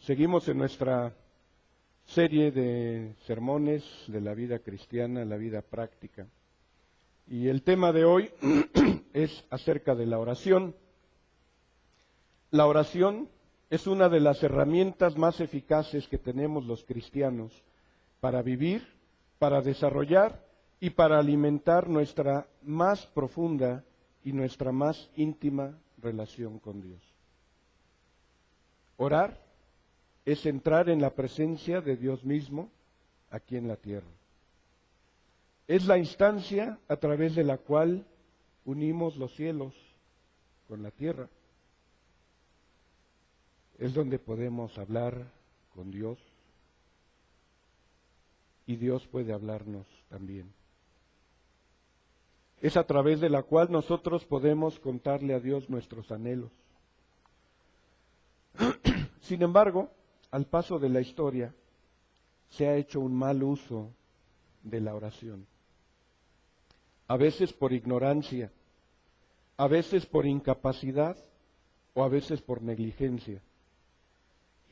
Seguimos en nuestra serie de sermones de la vida cristiana, la vida práctica. Y el tema de hoy es acerca de la oración. La oración es una de las herramientas más eficaces que tenemos los cristianos para vivir, para desarrollar y para alimentar nuestra más profunda y nuestra más íntima relación con Dios. Orar es entrar en la presencia de Dios mismo aquí en la tierra. Es la instancia a través de la cual unimos los cielos con la tierra. Es donde podemos hablar con Dios y Dios puede hablarnos también. Es a través de la cual nosotros podemos contarle a Dios nuestros anhelos. Sin embargo, al paso de la historia, se ha hecho un mal uso de la oración. A veces por ignorancia, a veces por incapacidad o a veces por negligencia.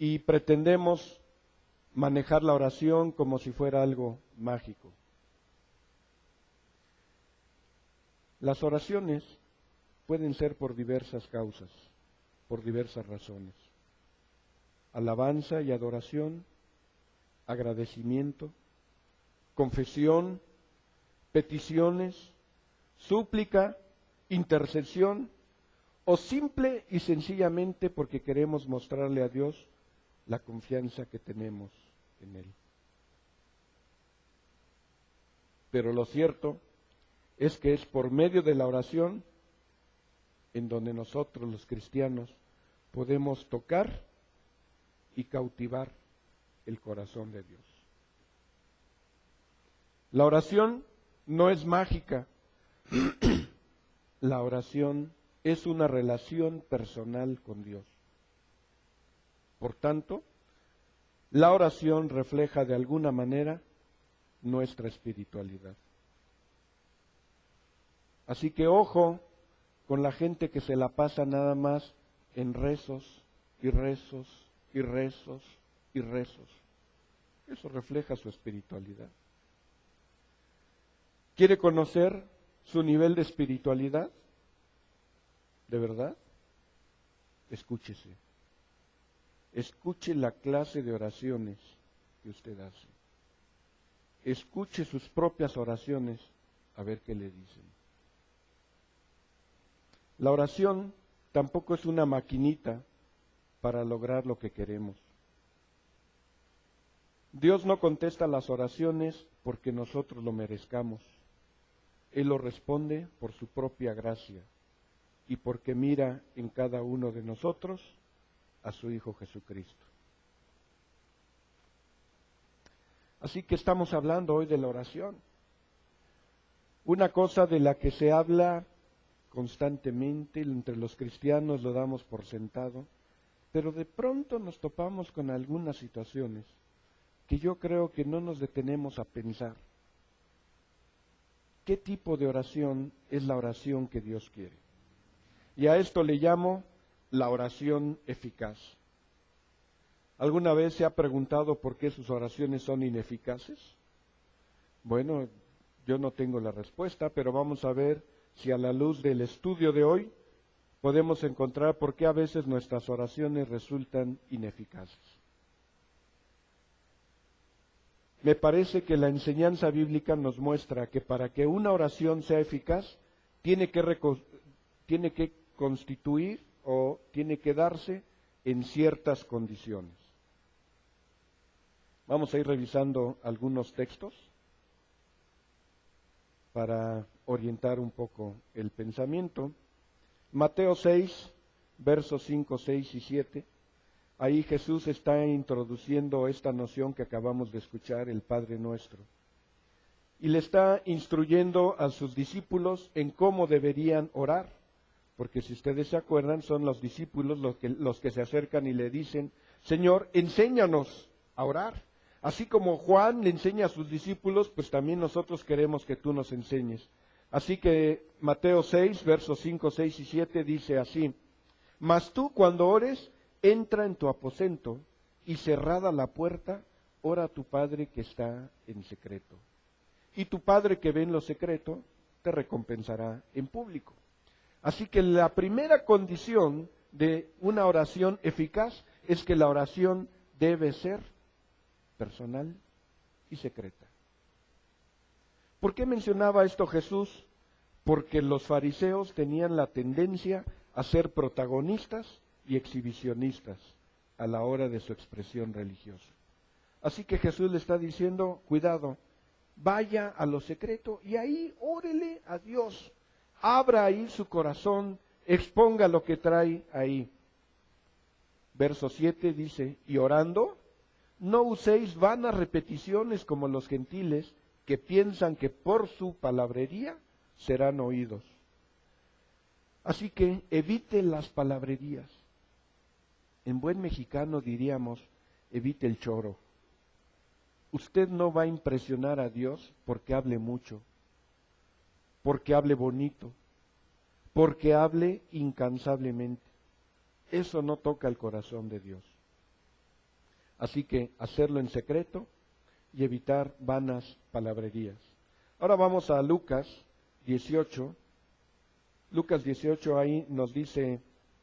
Y pretendemos manejar la oración como si fuera algo mágico. Las oraciones pueden ser por diversas causas, por diversas razones. Alabanza y adoración, agradecimiento, confesión, peticiones, súplica, intercesión, o simple y sencillamente porque queremos mostrarle a Dios la confianza que tenemos en Él. Pero lo cierto es que es por medio de la oración en donde nosotros los cristianos podemos tocar y cautivar el corazón de Dios. La oración no es mágica. La oración es una relación personal con Dios. Por tanto, la oración refleja de alguna manera nuestra espiritualidad. Así que ojo con la gente que se la pasa nada más en rezos y rezos y rezos y rezos. Eso refleja su espiritualidad. ¿Quiere conocer su nivel de espiritualidad? ¿De verdad? Escúchese. Escuche la clase de oraciones que usted hace. Escuche sus propias oraciones a ver qué le dicen. La oración tampoco es una maquinita para lograr lo que queremos. Dios no contesta las oraciones porque nosotros lo merezcamos. Él lo responde por su propia gracia y porque mira en cada uno de nosotros a su Hijo Jesucristo. Así que estamos hablando hoy de la oración. Una cosa de la que se habla constantemente entre los cristianos, lo damos por sentado, pero de pronto nos topamos con algunas situaciones que yo creo que no nos detenemos a pensar. ¿Qué tipo de oración es la oración que Dios quiere? Y a esto le llamo la oración eficaz. ¿Alguna vez se ha preguntado por qué sus oraciones son ineficaces? Bueno, yo no tengo la respuesta, pero vamos a ver si a la luz del estudio de hoy podemos encontrar por qué a veces nuestras oraciones resultan ineficaces. Me parece que la enseñanza bíblica nos muestra que para que una oración sea eficaz, tiene que constituir o tiene que darse en ciertas condiciones. Vamos a ir revisando algunos textos para orientar un poco el pensamiento. Mateo 6, versos 5, 6 y 7. Ahí Jesús está introduciendo esta noción que acabamos de escuchar, el Padre Nuestro. Y le está instruyendo a sus discípulos en cómo deberían orar, porque si ustedes se acuerdan, son los discípulos los que se acercan y le dicen, Señor, enséñanos a orar. Así como Juan le enseña a sus discípulos, pues también nosotros queremos que tú nos enseñes. Así que Mateo 6, versos 5, 6 y 7 dice así, Mas tú cuando ores, entra en tu aposento y cerrada la puerta, ora a tu Padre que está en secreto. Y tu Padre que ve en lo secreto, te recompensará en público. Así que la primera condición de una oración eficaz es que la oración debe ser personal y secreta. ¿Por qué mencionaba esto Jesús? Porque los fariseos tenían la tendencia a ser protagonistas y exhibicionistas a la hora de su expresión religiosa. Así que Jesús le está diciendo, cuidado, vaya a lo secreto y ahí órele a Dios. Abra ahí su corazón, exponga lo que trae ahí. Verso 7 dice, y orando, no uséis vanas repeticiones como los gentiles que piensan que por su palabrería serán oídos. Así que evite las palabrerías. En buen mexicano diríamos, evite el choro. Usted no va a impresionar a Dios porque hable mucho, porque hable bonito, porque hable incansablemente. Eso no toca el corazón de Dios. Así que hacerlo en secreto y evitar vanas palabrerías. Ahora vamos a Lucas 18. Lucas 18, ahí nos dice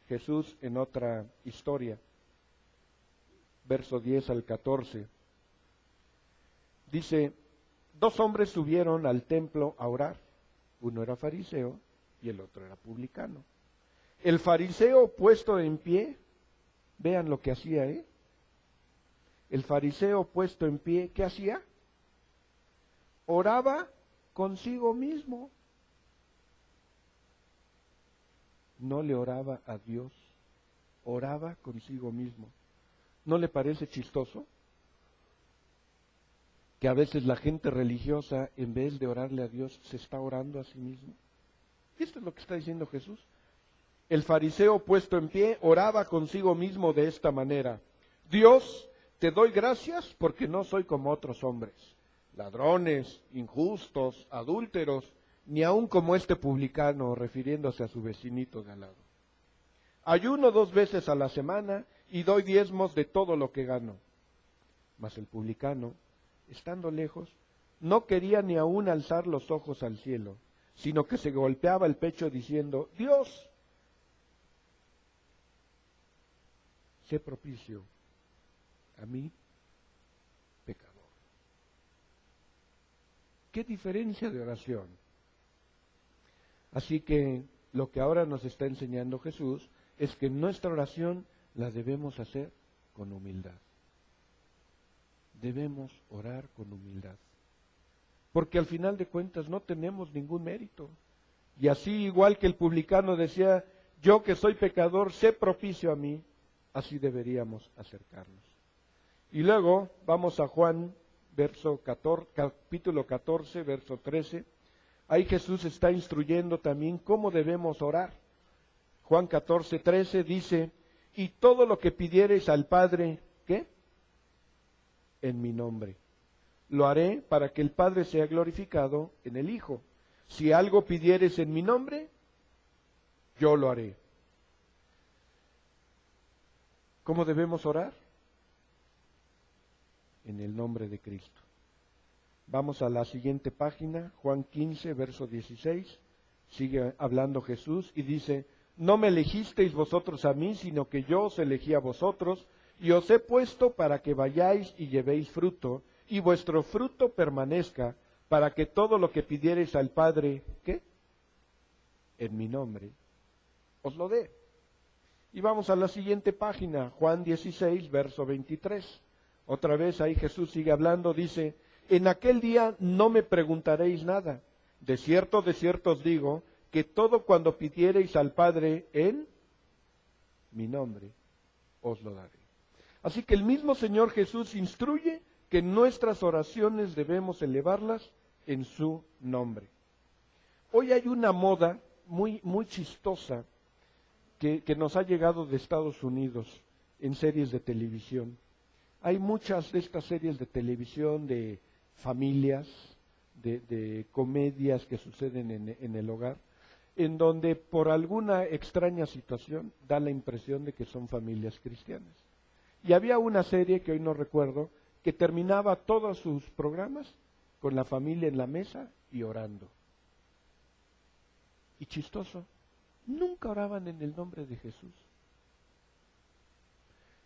Jesús en otra historia, verso 10 al 14. Dice, 2 hombres subieron al templo a orar. Uno era fariseo y el otro era publicano. El fariseo puesto en pie, vean lo que hacía, El fariseo puesto en pie, ¿qué hacía? Oraba consigo mismo. No le oraba a Dios, oraba consigo mismo. ¿No le parece chistoso? Que a veces la gente religiosa, en vez de orarle a Dios, se está orando a sí mismo. Y esto es lo que está diciendo Jesús. El fariseo puesto en pie oraba consigo mismo de esta manera. Dios, te doy gracias porque no soy como otros hombres, ladrones, injustos, adúlteros, ni aun como este publicano, refiriéndose a su vecinito de al lado. Ayuno 2 veces a la semana y doy diezmos de todo lo que gano. Mas el publicano, estando lejos, no quería ni aun alzar los ojos al cielo, sino que se golpeaba el pecho diciendo, Dios, sé propicio a mí, pecador. ¿Qué diferencia de oración? Así que lo que ahora nos está enseñando Jesús es que nuestra oración la debemos hacer con humildad. Debemos orar con humildad. Porque al final de cuentas no tenemos ningún mérito. Y así, igual que el publicano decía, yo que soy pecador, sé propicio a mí, así deberíamos acercarnos. Y luego vamos a Juan, capítulo 14, verso 13. Ahí Jesús está instruyendo también cómo debemos orar. Juan 14, 13 dice, y todo lo que pidiereis al Padre, ¿qué? En mi nombre. Lo haré para que el Padre sea glorificado en el Hijo. Si algo pidiereis en mi nombre, yo lo haré. ¿Cómo debemos orar? En el nombre de Cristo. Vamos a la siguiente página, Juan 15, verso 16. Sigue hablando Jesús y dice, no me elegisteis vosotros a mí, sino que yo os elegí a vosotros, y os he puesto para que vayáis y llevéis fruto, y vuestro fruto permanezca, para que todo lo que pidiereis al Padre, ¿qué? En mi nombre, os lo dé. Y vamos a la siguiente página, Juan 16, verso 23. Otra vez ahí Jesús sigue hablando, dice, en aquel día no me preguntaréis nada. De cierto os digo, que todo cuando pidiereis al Padre en mi nombre, os lo daré. Así que el mismo Señor Jesús instruye que nuestras oraciones debemos elevarlas en su nombre. Hoy hay una moda muy chistosa que nos ha llegado de Estados Unidos en series de televisión. Hay muchas de estas series de televisión de familias, de comedias que suceden en el hogar, en donde por alguna extraña situación da la impresión de que son familias cristianas. Y había una serie que hoy no recuerdo, que terminaba todos sus programas con la familia en la mesa y orando. Y chistoso, nunca oraban en el nombre de Jesús.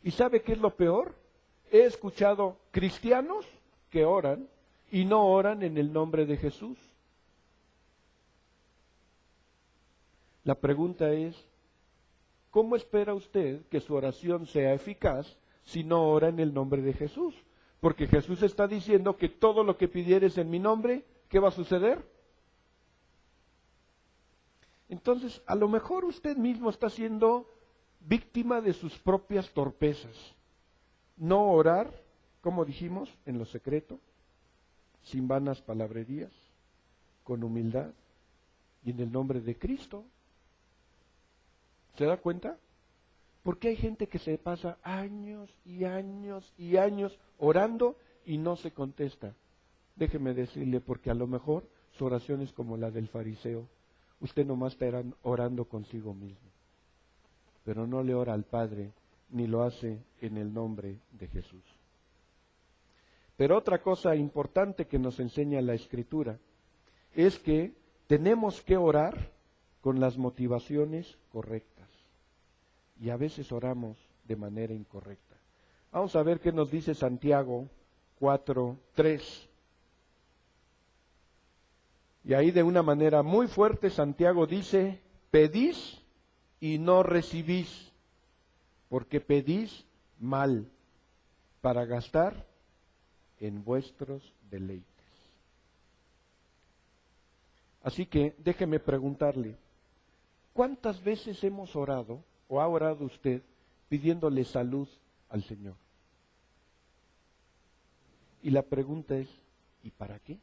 ¿Y sabe qué es lo peor? He escuchado cristianos que oran y no oran en el nombre de Jesús. La pregunta es, ¿cómo espera usted que su oración sea eficaz si no ora en el nombre de Jesús? Porque Jesús está diciendo que todo lo que pidieres en mi nombre, ¿qué va a suceder? Entonces, a lo mejor usted mismo está siendo víctima de sus propias torpezas. No orar, como dijimos, en lo secreto, sin vanas palabrerías, con humildad y en el nombre de Cristo. ¿Se da cuenta? Porque hay gente que se pasa años y años y años orando y no se contesta. Déjeme decirle, porque a lo mejor su oración es como la del fariseo. Usted nomás está orando consigo mismo, pero no le ora al Padre, ni lo hace en el nombre de Jesús. Pero otra cosa importante que nos enseña la Escritura es que tenemos que orar con las motivaciones correctas. Y a veces oramos de manera incorrecta. Vamos a ver qué nos dice Santiago 4:3. Y ahí de una manera muy fuerte Santiago dice, pedís y no recibís, porque pedís mal, para gastar en vuestros deleites. Así que déjeme preguntarle, ¿cuántas veces hemos orado o ha orado usted pidiéndole salud al Señor? Y la pregunta es, ¿y para qué?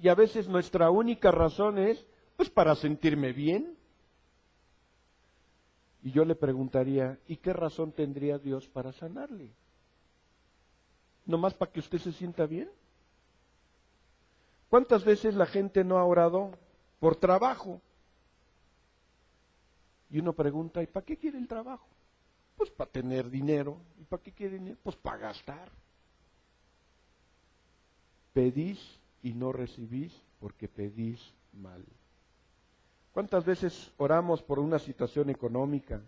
Y a veces nuestra única razón es, pues para sentirme bien. Y yo le preguntaría, ¿y qué razón tendría Dios para sanarle? ¿Nomás para que usted se sienta bien? ¿Cuántas veces la gente no ha orado por trabajo? Y uno pregunta, ¿y para qué quiere el trabajo? Pues para tener dinero. ¿Y para qué quiere dinero? Pues para gastar. Pedís y no recibís porque pedís mal. ¿Cuántas veces oramos por una situación económica?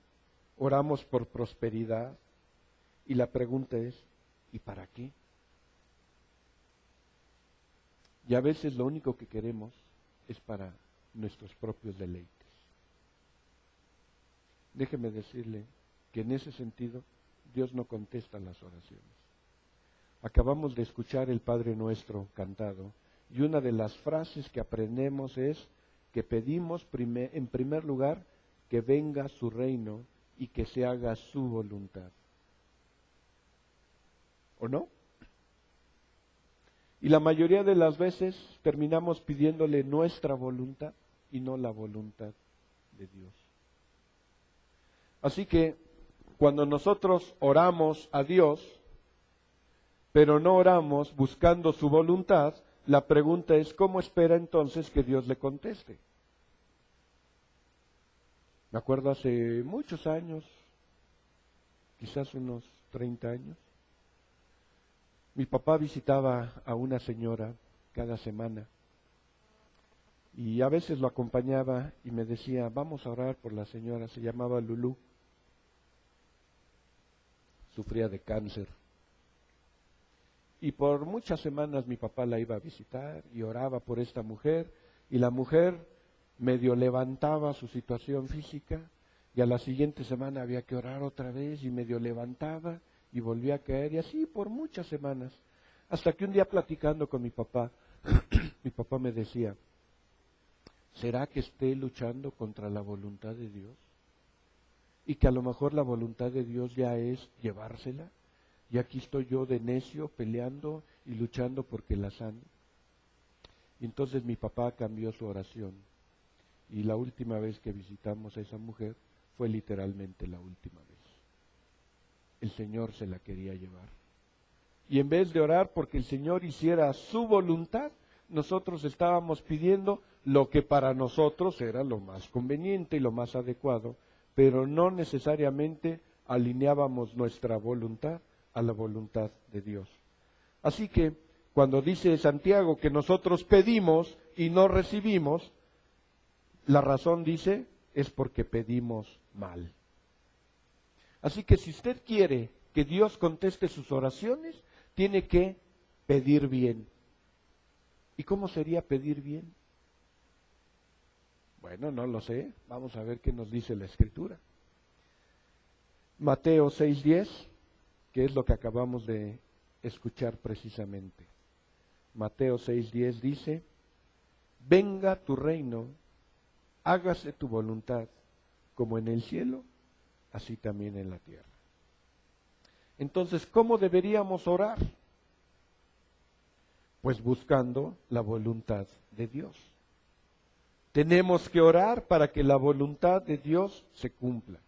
Oramos por prosperidad. Y la pregunta es, ¿y para qué? Y a veces lo único que queremos es para nuestros propios deleites. Déjeme decirle que en ese sentido Dios no contesta las oraciones. Acabamos de escuchar el Padre Nuestro cantado y una de las frases que aprendemos es que pedimos en primer lugar que venga su reino y que se haga su voluntad. ¿O no? Y la mayoría de las veces terminamos pidiéndole nuestra voluntad y no la voluntad de Dios. Así que cuando nosotros oramos a Dios, pero no oramos buscando su voluntad, la pregunta es, ¿cómo espera entonces que Dios le conteste? Me acuerdo hace muchos años, quizás unos 30 años, mi papá visitaba a una señora cada semana y a veces lo acompañaba y me decía, vamos a orar por la señora, se llamaba Lulú, sufría de cáncer. Y por muchas semanas mi papá la iba a visitar y oraba por esta mujer, y la mujer medio levantaba su situación física, y a la siguiente semana había que orar otra vez, y medio levantaba, y volvía a caer, y así por muchas semanas. Hasta que un día platicando con mi papá me decía, ¿será que esté luchando contra la voluntad de Dios? Y que a lo mejor la voluntad de Dios ya es llevársela. Y aquí estoy yo de necio peleando y luchando porque la sane. Y entonces mi papá cambió su oración Y la última vez que visitamos a esa mujer fue literalmente la última vez. El Señor se la quería llevar. Y en vez de orar porque el Señor hiciera su voluntad, nosotros estábamos pidiendo lo que para nosotros era lo más conveniente y lo más adecuado, pero no necesariamente alineábamos nuestra voluntad a la voluntad de Dios. Así que cuando dice Santiago que nosotros pedimos y no recibimos, la razón, dice, es porque pedimos mal. Así que si usted quiere que Dios conteste sus oraciones, tiene que pedir bien. ¿Y cómo sería pedir bien? Bueno, no lo sé. Vamos a ver qué nos dice la Escritura. Mateo 6:10, que es lo que acabamos de escuchar precisamente. Mateo 6:10 dice: venga tu reino, hágase tu voluntad, como en el cielo, así también en la tierra. Entonces, ¿cómo deberíamos orar? Pues buscando la voluntad de Dios. Tenemos que orar para que la voluntad de Dios se cumpla.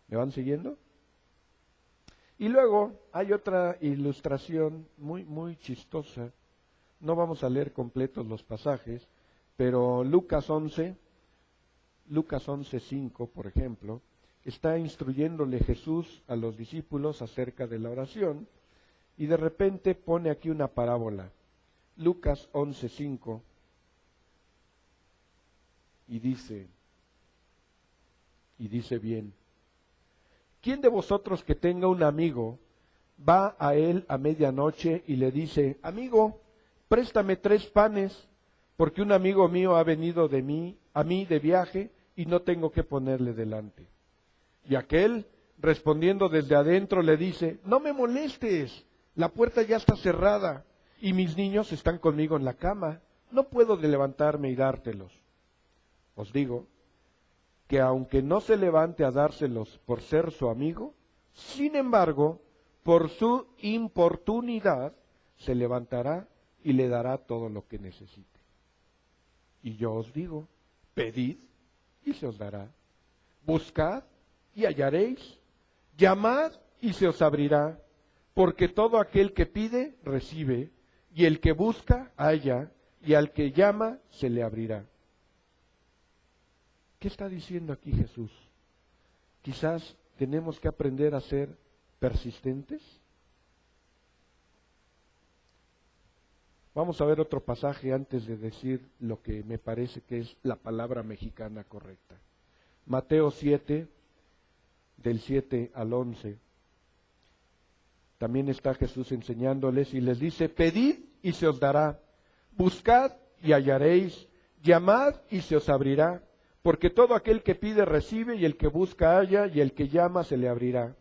¿Me van siguiendo? Y luego hay otra ilustración muy chistosa. No vamos a leer completos los pasajes, pero Lucas 11:5, por ejemplo, está instruyéndole Jesús a los discípulos acerca de la oración, y de repente pone aquí una parábola. Lucas 11:5, y dice bien: ¿quién de vosotros que tenga un amigo va a él a medianoche y le dice: amigo, préstame 3 panes, porque un amigo mío ha venido a mí de viaje y no tengo que ponerle delante? Y aquel, respondiendo desde adentro, le dice: no me molestes, la puerta ya está cerrada y mis niños están conmigo en la cama, no puedo levantarme y dártelos. Os digo que aunque no se levante a dárselos por ser su amigo, sin embargo, por su importunidad, se levantará y le dará todo lo que necesite. Y yo os digo: pedid y se os dará, buscad y hallaréis, llamad y se os abrirá, porque todo aquel que pide, recibe, y el que busca, halla, y al que llama, se le abrirá. ¿Qué está diciendo aquí Jesús? Quizás tenemos que aprender a ser persistentes. Vamos a ver otro pasaje antes de decir lo que me parece que es la palabra mexicana correcta. Mateo 7, del 7 al 11. También está Jesús enseñándoles y les dice: pedid y se os dará, buscad y hallaréis, llamad y se os abrirá, porque todo aquel que pide recibe, y el que busca halla, y el que llama se le abrirá.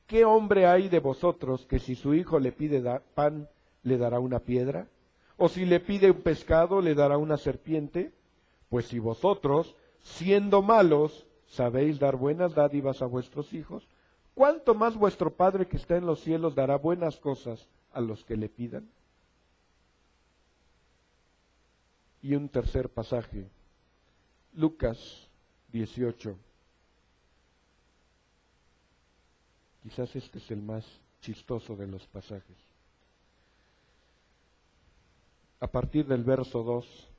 ¿Qué hombre hay de vosotros que si su hijo le pide pan, le dará una piedra? ¿O si le pide un pescado, le dará una serpiente? Pues si vosotros, siendo malos, sabéis dar buenas dádivas a vuestros hijos, ¿cuánto más vuestro Padre que está en los cielos dará buenas cosas a los que le pidan? Y un tercer pasaje, Lucas 18. Quizás este es el más chistoso de los pasajes. A partir del verso 2,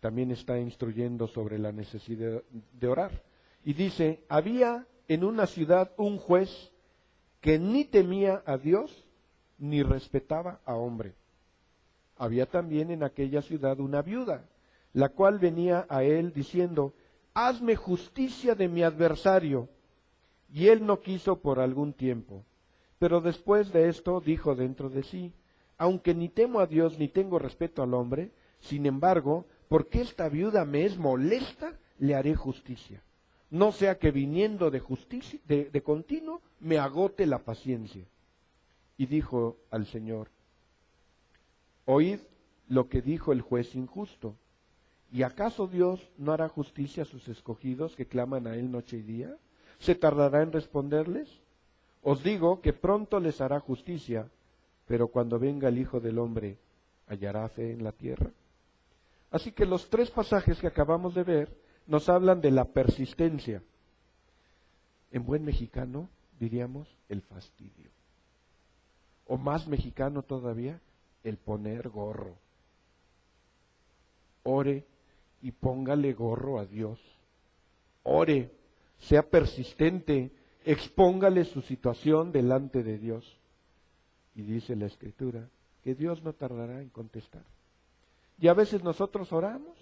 también está instruyendo sobre la necesidad de orar. Y dice: había en una ciudad un juez que ni temía a Dios ni respetaba a hombre. Había también en aquella ciudad una viuda, la cual venía a él diciendo: hazme justicia de mi adversario. Y él no quiso por algún tiempo. Pero después de esto dijo dentro de sí: aunque ni temo a Dios ni tengo respeto al hombre, sin embargo, porque esta viuda me es molesta, le haré justicia. No sea que viniendo de continuo me agote la paciencia. Y dijo al Señor: oíd lo que dijo el juez injusto. ¿Y acaso Dios no hará justicia a sus escogidos que claman a Él noche y día? ¿Se tardará en responderles? Os digo que pronto les hará justicia, pero cuando venga el Hijo del Hombre, ¿hallará fe en la tierra? Así que los tres pasajes que acabamos de ver nos hablan de la persistencia. En buen mexicano diríamos el fastidio. O más mexicano todavía, el poner gorro. Ore y póngale gorro a Dios. Ore, sea persistente, expóngale su situación delante de Dios. Y dice la Escritura que Dios no tardará en contestar. Y a veces nosotros oramos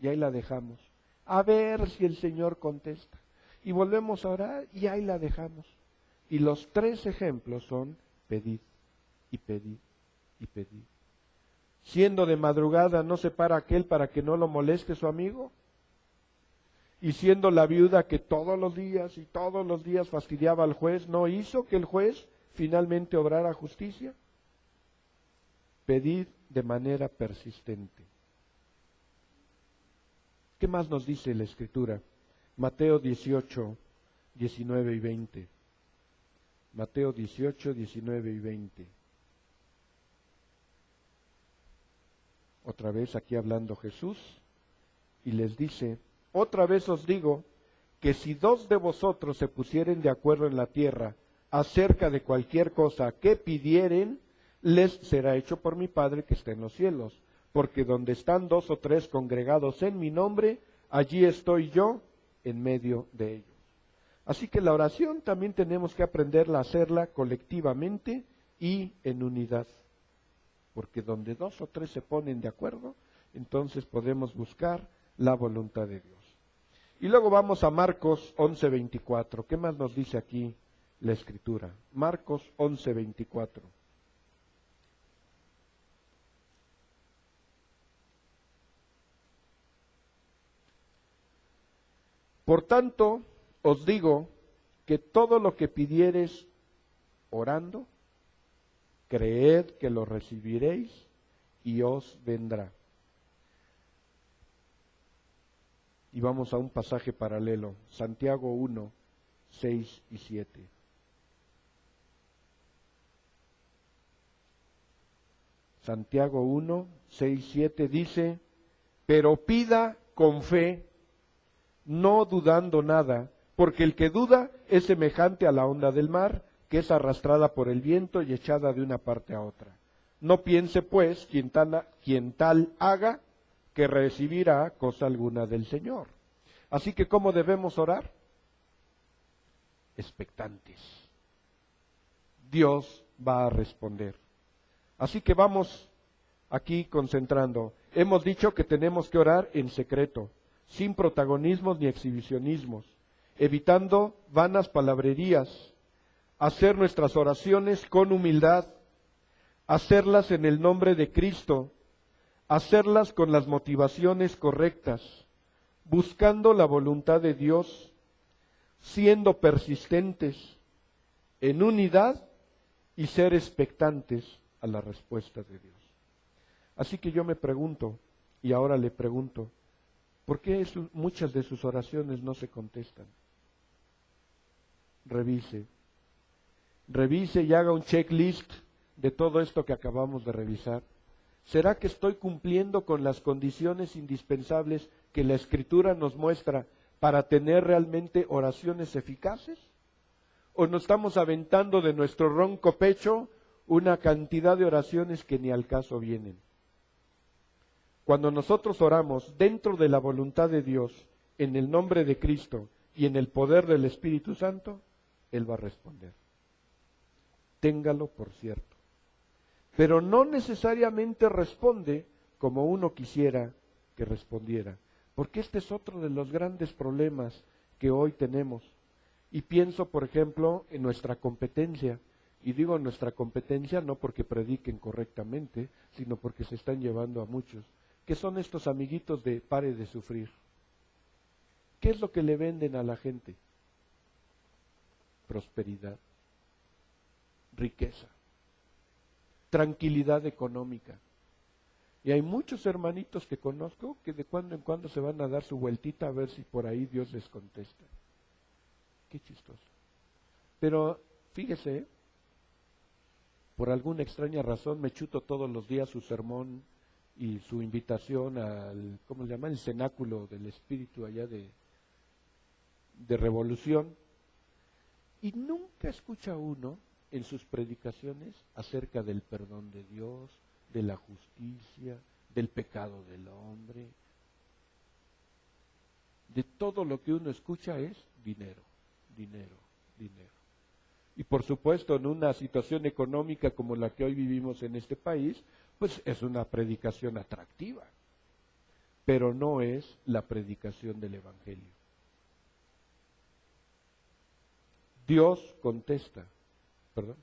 y ahí la dejamos. A ver si el Señor contesta. Y volvemos a orar y ahí la dejamos. Y los tres ejemplos son pedid y pedid y pedid. Siendo de madrugada, ¿no se para aquel para que no lo moleste su amigo? Y siendo la viuda que todos los días fastidiaba al juez, ¿no hizo que el juez finalmente obrara justicia? Pedid de manera persistente. ¿Qué más nos dice la Escritura? Mateo 18, 19 y 20. Mateo 18, 19 y 20. Otra vez aquí hablando Jesús, y les dice, otra vez os digo, que si dos de vosotros se pusieren de acuerdo en la tierra acerca de cualquier cosa que pidieren, les será hecho por mi Padre que está en los cielos. Porque donde están dos o tres congregados en mi nombre, allí estoy yo en medio de ellos. Así que la oración también tenemos que aprenderla a hacerla colectivamente y en unidad. Porque donde dos o tres se ponen de acuerdo, entonces podemos buscar la voluntad de Dios. Y luego vamos a Marcos 11:24. ¿Qué más nos dice aquí la Escritura? Marcos 11:24. Por tanto, os digo que todo lo que pidiereis orando, creed que lo recibiréis y os vendrá. Y vamos a un pasaje paralelo, Santiago 1, 6 y 7. Santiago 1, 6, 7 dice, pero pida con fe, no dudando nada, porque el que duda es semejante a la onda del mar, que es arrastrada por el viento y echada de una parte a otra. No piense, pues, quien tal haga, que recibirá cosa alguna del Señor. Así que, ¿cómo debemos orar? Expectantes. Dios va a responder. Así que vamos aquí concentrando. Hemos dicho que tenemos que orar en secreto, sin protagonismos ni exhibicionismos, evitando vanas palabrerías, hacer nuestras oraciones con humildad, hacerlas en el nombre de Cristo, hacerlas con las motivaciones correctas, buscando la voluntad de Dios, siendo persistentes, en unidad y ser expectantes a la respuesta de Dios. Así que yo me pregunto, y ahora le pregunto, ¿por qué muchas de sus oraciones no se contestan? Revise y haga un checklist de todo esto que acabamos de revisar. ¿Será que estoy cumpliendo con las condiciones indispensables que la Escritura nos muestra para tener realmente oraciones eficaces? ¿O nos estamos aventando de nuestro ronco pecho una cantidad de oraciones que ni al caso vienen? Cuando nosotros oramos dentro de la voluntad de Dios, en el nombre de Cristo y en el poder del Espíritu Santo, Él va a responder. Téngalo por cierto. Pero no necesariamente responde como uno quisiera que respondiera, porque este es otro de los grandes problemas que hoy tenemos. Y pienso, por ejemplo, en nuestra competencia, y digo nuestra competencia no porque prediquen correctamente, sino porque se están llevando a muchos, que son estos amiguitos de pare de sufrir. ¿Qué es lo que le venden a la gente? Prosperidad, riqueza, tranquilidad económica. Y hay muchos hermanitos que conozco que de cuando en cuando se van a dar su vueltita a ver si por ahí Dios les contesta. Qué chistoso. Pero fíjese, por alguna extraña razón me chuto todos los días su sermón y su invitación al, ¿cómo se llama? El cenáculo del Espíritu allá de Revolución. Y nunca escucha uno en sus predicaciones acerca del perdón de Dios, de la justicia, del pecado del hombre. De todo lo que uno escucha es dinero, dinero, dinero. Y por supuesto, en una situación económica como la que hoy vivimos en este país, pues es una predicación atractiva, pero no es la predicación del Evangelio. Dios contesta, perdón,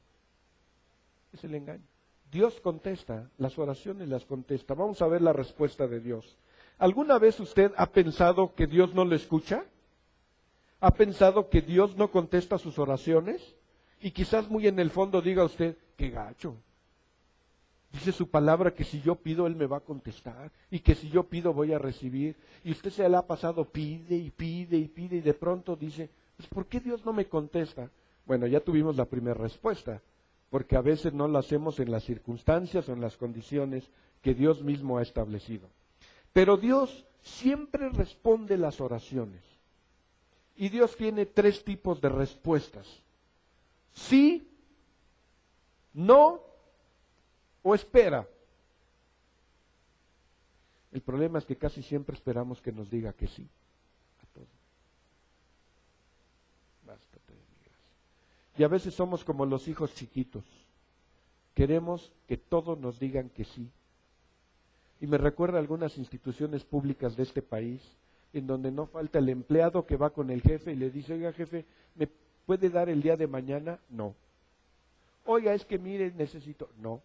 es el engaño. Dios contesta, las oraciones las contesta. Vamos a ver la respuesta de Dios. ¿Alguna vez usted ha pensado que Dios no lo escucha? ¿Ha pensado que Dios no contesta sus oraciones? Y quizás muy en el fondo diga usted, qué gacho. Dice su palabra que si yo pido, Él me va a contestar. Y que si yo pido, voy a recibir. Y usted se le ha pasado, pide y pide y pide. Y de pronto dice, pues ¿por qué Dios no me contesta? Bueno, ya tuvimos la primera respuesta. Porque a veces no lo hacemos en las circunstancias o en las condiciones que Dios mismo ha establecido. Pero Dios siempre responde las oraciones. Y Dios tiene 3 tipos de respuestas. Sí, no o espera. El problema es que casi siempre esperamos que nos diga que sí a todo. Bástate de mi gracia. Y a veces somos como los hijos chiquitos. Queremos que todos nos digan que sí. Y me recuerda a algunas instituciones públicas de este país, en donde no falta el empleado que va con el jefe y le dice, oiga jefe, ¿me puede dar el día de mañana? No. Oiga, es que mire, necesito. No.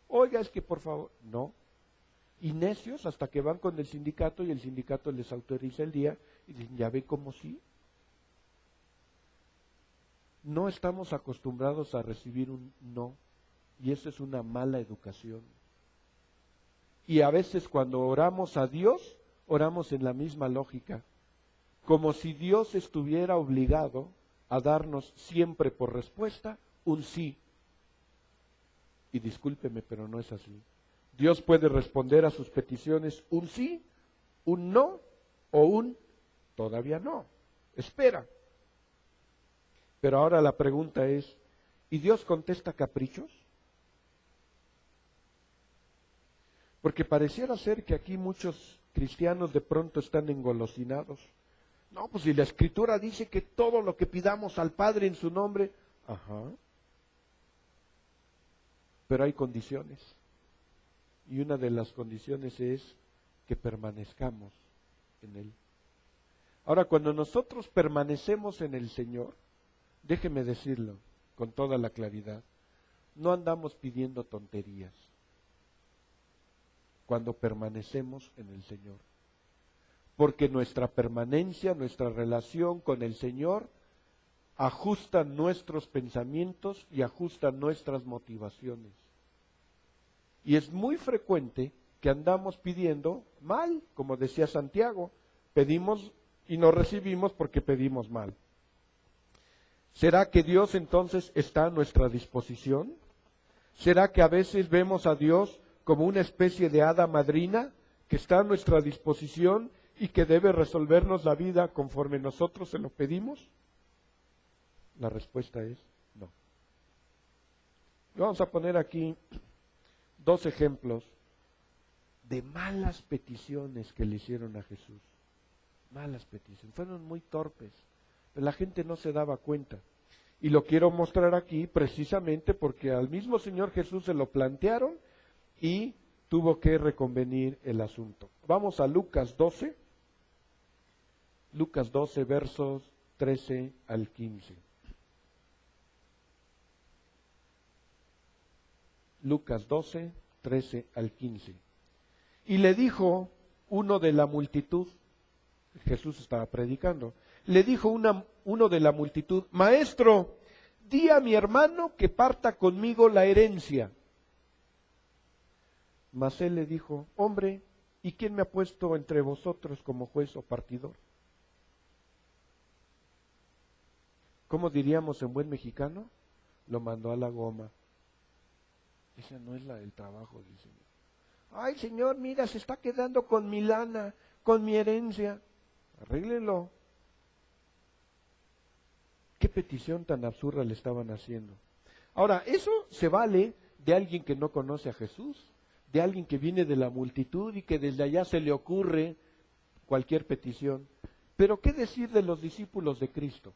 Oiga, es que por favor. No. Y necios hasta que van con el sindicato y el sindicato les autoriza el día y dicen, ya ve cómo sí. No estamos acostumbrados a recibir un no, y eso es una mala educación. Y a veces cuando oramos a Dios, oramos en la misma lógica, como si Dios estuviera obligado a darnos siempre por respuesta un sí. Y discúlpeme, pero no es así. Dios puede responder a sus peticiones un sí, un no o un todavía no. Espera. Pero ahora la pregunta es, ¿y Dios contesta caprichos? Porque pareciera ser que aquí muchos cristianos de pronto están engolosinados. No, pues si la Escritura dice que todo lo que pidamos al Padre en su nombre, ajá. Pero hay condiciones. Y una de las condiciones es que permanezcamos en Él. Ahora, cuando nosotros permanecemos en el Señor, déjeme decirlo con toda la claridad, no andamos pidiendo tonterías cuando permanecemos en el Señor. Porque nuestra permanencia, nuestra relación con el Señor ajusta nuestros pensamientos y ajusta nuestras motivaciones. Y es muy frecuente que andamos pidiendo mal, como decía Santiago, pedimos y no recibimos porque pedimos mal. ¿Será que Dios entonces está a nuestra disposición? ¿Será que a veces vemos a Dios como una especie de hada madrina que está a nuestra disposición y que debe resolvernos la vida conforme nosotros se lo pedimos? La respuesta es no. Vamos a poner aquí 2 ejemplos de malas peticiones que le hicieron a Jesús. Malas peticiones. Fueron muy torpes, pero la gente no se daba cuenta. Y lo quiero mostrar aquí precisamente porque al mismo Señor Jesús se lo plantearon y tuvo que reconvenir el asunto. Vamos a Lucas 12. Lucas 12, versos 13 al 15. Lucas 12, 13 al 15. Y le dijo uno de la multitud, Jesús estaba predicando, le dijo uno de la multitud, Maestro, di a mi hermano que parta conmigo la herencia. Mas él le dijo, hombre, ¿y quién me ha puesto entre vosotros como juez o partidor? ¿Cómo diríamos en buen mexicano? Lo mandó a la goma. Esa no es la del trabajo del Señor. Ay, Señor, mira, se está quedando con mi lana, con mi herencia. Arréglenlo. ¿Qué petición tan absurda le estaban haciendo? Ahora, eso se vale de alguien que no conoce a Jesús, de alguien que viene de la multitud y que desde allá se le ocurre cualquier petición. Pero ¿qué decir de los discípulos de Cristo?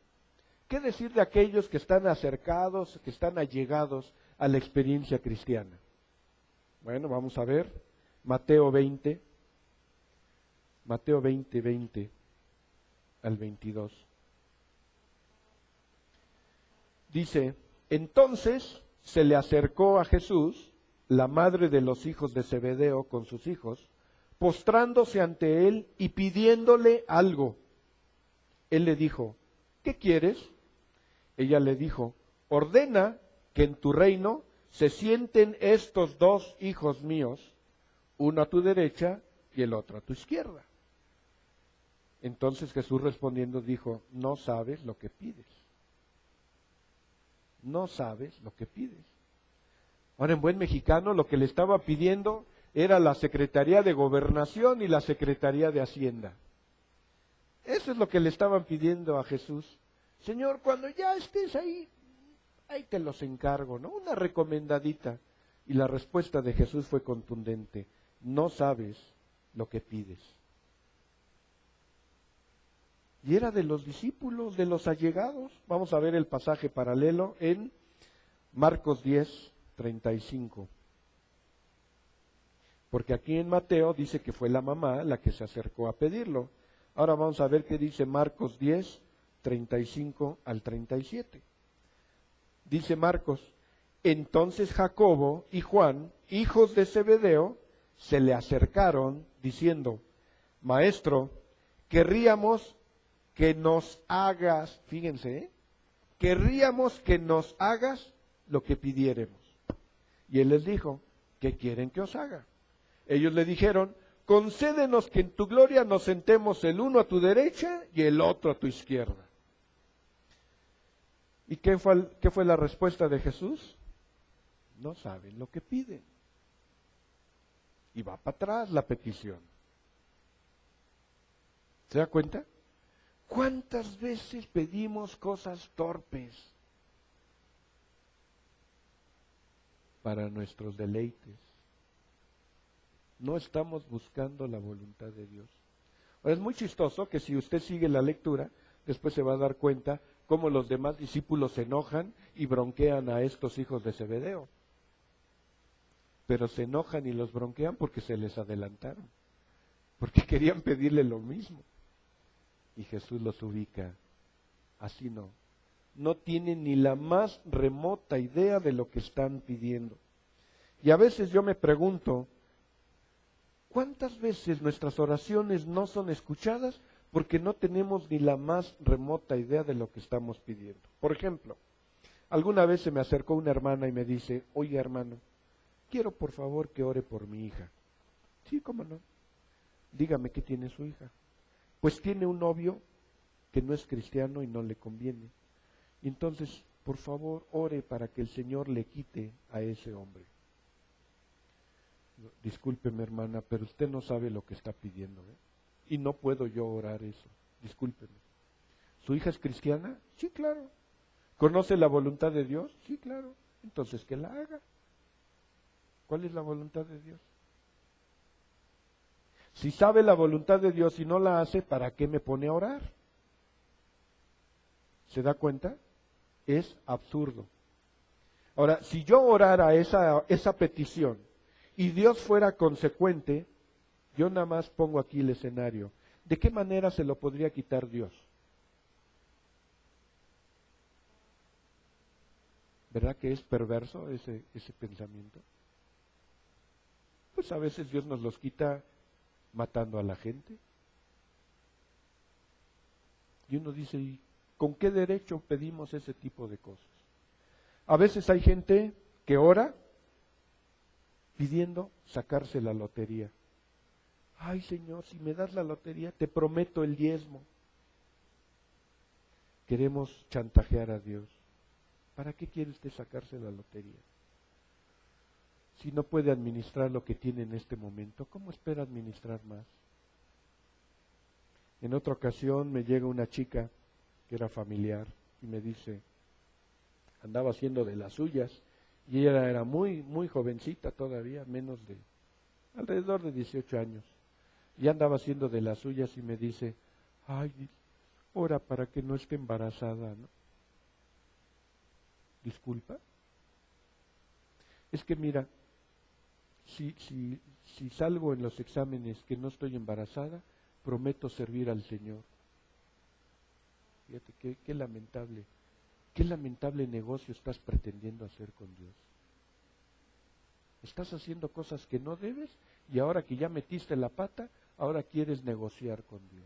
¿Qué decir de aquellos que están acercados, que están allegados a la experiencia cristiana? Bueno, vamos a ver Mateo 20, 20 al 22. Dice, entonces se le acercó a Jesús la madre de los hijos de Zebedeo con sus hijos, postrándose ante él y pidiéndole algo. Él le dijo, ¿qué quieres? Ella le dijo, ordena que en tu reino se sienten estos dos hijos míos, uno a tu derecha y el otro a tu izquierda. Entonces Jesús respondiendo dijo, no sabes lo que pides. No sabes lo que pides. Ahora, en buen mexicano, lo que le estaba pidiendo era la Secretaría de Gobernación y la Secretaría de Hacienda. Eso es lo que le estaban pidiendo a Jesús. Señor, cuando ya estés ahí, ahí te los encargo, ¿no? Una recomendadita. Y la respuesta de Jesús fue contundente. No sabes lo que pides. Y era de los discípulos, de los allegados. Vamos a ver el pasaje paralelo en Marcos 10, 35. Porque aquí en Mateo dice que fue la mamá la que se acercó a pedirlo. Ahora vamos a ver qué dice Marcos 10, 35 al 37. Dice Marcos, entonces Jacobo y Juan, hijos de Zebedeo, se le acercaron diciendo, Maestro, querríamos que nos hagas, fíjense, querríamos que nos hagas lo que pidiéremos. Y él les dijo, ¿qué quieren que os haga? Ellos le dijeron, concédenos que en tu gloria nos sentemos el uno a tu derecha y el otro a tu izquierda. ¿Y qué fue la respuesta de Jesús? No saben lo que piden. Y va para atrás la petición. ¿Se da cuenta? ¿Cuántas veces pedimos cosas torpes para nuestros deleites? No estamos buscando la voluntad de Dios. Ahora, es muy chistoso que si usted sigue la lectura, después se va a dar cuenta cómo los demás discípulos se enojan y bronquean a estos hijos de Zebedeo. Pero se enojan y los bronquean porque se les adelantaron, porque querían pedirle lo mismo. Y Jesús los ubica. Así no. No tienen ni la más remota idea de lo que están pidiendo. Y a veces yo me pregunto, ¿cuántas veces nuestras oraciones no son escuchadas porque no tenemos ni la más remota idea de lo que estamos pidiendo? Por ejemplo, alguna vez se me acercó una hermana y me dice, oye hermano, quiero por favor que ore por mi hija. Sí, cómo no. Dígame qué tiene su hija. Pues tiene un novio que no es cristiano y no le conviene. Y entonces, por favor, ore para que el Señor le quite a ese hombre. Discúlpeme, hermana, pero usted no sabe lo que está pidiendo, ¿eh? Y no puedo yo orar eso. Discúlpeme. ¿Su hija es cristiana? Sí, claro. ¿Conoce la voluntad de Dios? Sí, claro. Entonces, que la haga. ¿Cuál es la voluntad de Dios? Si sabe la voluntad de Dios y no la hace, ¿para qué me pone a orar? ¿Se da cuenta? Es absurdo. Ahora, si yo orara esa petición y Dios fuera consecuente, yo nada más pongo aquí el escenario. ¿De qué manera se lo podría quitar Dios? ¿Verdad que es perverso ese pensamiento? Pues a veces Dios nos los quita matando a la gente. Y uno dice, ¿y con qué derecho pedimos ese tipo de cosas? A veces hay gente que ora pidiendo sacarse la lotería. Ay, Señor, si me das la lotería, te prometo el diezmo. Queremos chantajear a Dios. ¿Para qué quiere usted sacarse la lotería? Si no puede administrar lo que tiene en este momento, ¿cómo espera administrar más? En otra ocasión me llega una chica que era familiar y me dice, andaba haciendo de las suyas, y ella era muy jovencita todavía, alrededor de 18 años, y andaba haciendo de las suyas y me dice, ay, ora para que no esté embarazada, ¿no? Disculpa. Es que mira, si salgo en los exámenes que no estoy embarazada, prometo servir al Señor. Fíjate, qué lamentable negocio estás pretendiendo hacer con Dios. Estás haciendo cosas que no debes y ahora que ya metiste la pata, ahora quieres negociar con Dios.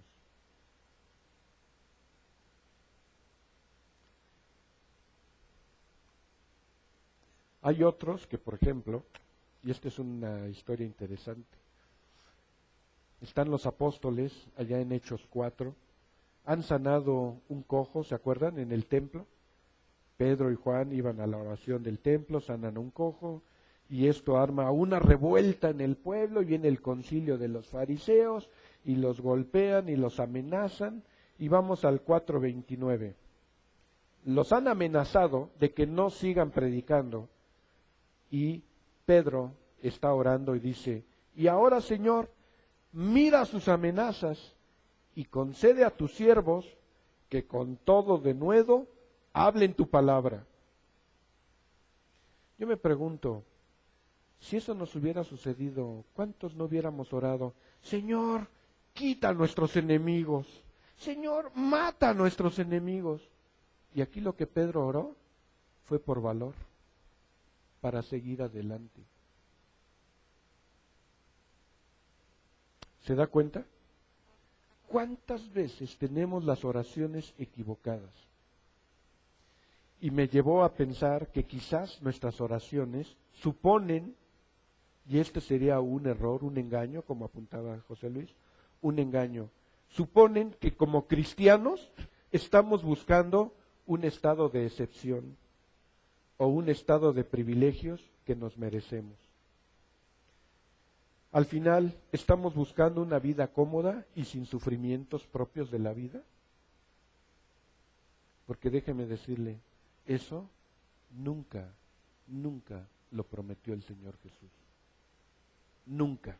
Hay otros que, por ejemplo, y esta es una historia interesante, están los apóstoles allá en Hechos 4, han sanado un cojo, ¿se acuerdan? En el templo. Pedro y Juan iban a la oración del templo, sanan a un cojo, y esto arma una revuelta en el pueblo, y viene el concilio de los fariseos, y los golpean y los amenazan, y vamos al 4:29. Los han amenazado de que no sigan predicando, y Pedro está orando y dice, y ahora, Señor, mira sus amenazas y concede a tus siervos que con todo denuedo hablen tu palabra. Yo me pregunto, si eso nos hubiera sucedido, ¿cuántos no hubiéramos orado? Señor, quita a nuestros enemigos. Señor, mata a nuestros enemigos. Y aquí lo que Pedro oró fue por valor, para seguir adelante. ¿Se da cuenta? ¿Cuántas veces tenemos las oraciones equivocadas? Y me llevó a pensar que quizás nuestras oraciones suponen, y este sería un error, un engaño, como apuntaba José Luis, un engaño. Suponen que como cristianos estamos buscando un estado de excepción o un estado de privilegios que nos merecemos. Al final, ¿estamos buscando una vida cómoda y sin sufrimientos propios de la vida? Porque déjeme decirle, eso nunca lo prometió el Señor Jesús. Nunca.